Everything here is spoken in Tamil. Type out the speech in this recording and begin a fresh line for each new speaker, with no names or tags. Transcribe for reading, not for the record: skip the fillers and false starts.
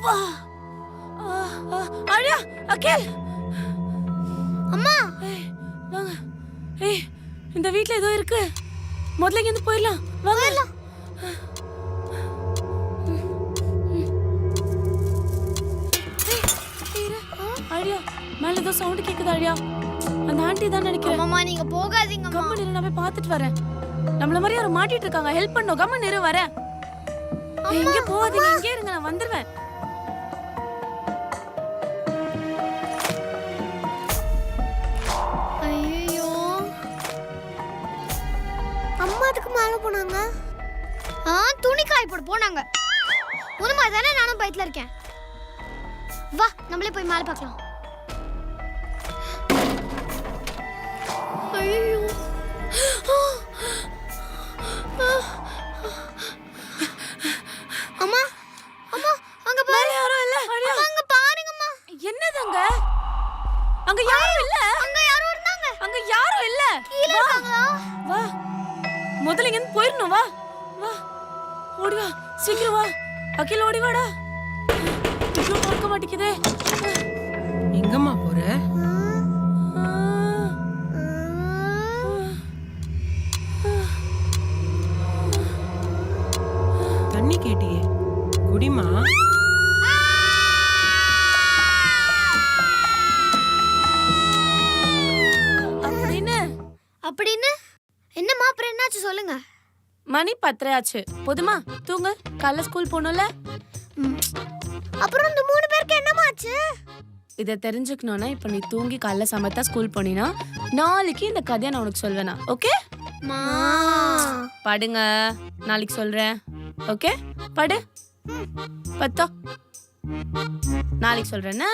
அப்பா ஆழியா அகில்
அம்மா
வாங்க. ஏய் இந்த வீட்ல ஏதோ இருக்கு. முதல்ல இங்க இருந்து போயிடலாம். வாங்க. ஆழியா மேல ஏதோ சவுண்ட் கேக்குது ஆழியா. அந்த ஆண்டி தான் நினைக்கிறேன்.
அம்மா நீங்க போகாதீங்க.
கம்மன் நான் போய் பார்த்துட்டு வரேன். நம்மள மாதிரி யாரும் மாட்டிட்டு இருக்காங்க. ஹெல்ப் பண்ணோம். கம்மன் இரு வரேன். எங்க போகாதீங்க, இங்கே இருங்க, நான் வந்துருவேன்.
ஐயோ அம்மா அதுக்கு மேல போனாங்க. துணி காய போட போனாங்க. உனமா தானே நானும் பைட்ல இருக்கேன். வா நம்மளே போய் மேல பார்க்கலாம். ஐயோ அம்மா அம்மா அங்க பாரு.
யாரும் இல்ல. ஆழியா
அங்க பாருங்கம்மா.
என்னது அங்க? அங்க யாரும் இல்ல.
அங்க யாரோ இருந்தாங்க.
அங்க யாரும் இல்ல.
கீழ இருக்காங்களா?
வா முதல்ல இங்க இருந்து போயிரணும். வா வா ஓடி வா சீக்கிரம் வா. அகில் ஓடி வாடா. ஐயோ பார்க்க மாட்டேங்குதே.
எங்கம்மா போற? தண்ணி கேட்டியே குடிமா.
அப்படின்னு என்னம்மா அப்புறம் என்னாச்சு சொல்லுங்க.
மணி 10 ஆச்சு. போதுமா தூங்கு. காலைல ஸ்கூல் போகணும்ல.
அப்புறம் இந்த 3 பேருக்கு என்னம்மா ஆச்சு?
இதை தெரிஞ்சுக்கணும்னா இப்ப நீ தூங்கி காலைல சமத்தா ஸ்கூல் போனீனா நாளைக்கு இந்த கதையை நான் உனக்கு சொல்வேனா? ஓகே படுங்க, நாளைக்கு சொல்றேன். ஓகே படு. பத்தோ நாளைக்கு சொல்றேன்னா.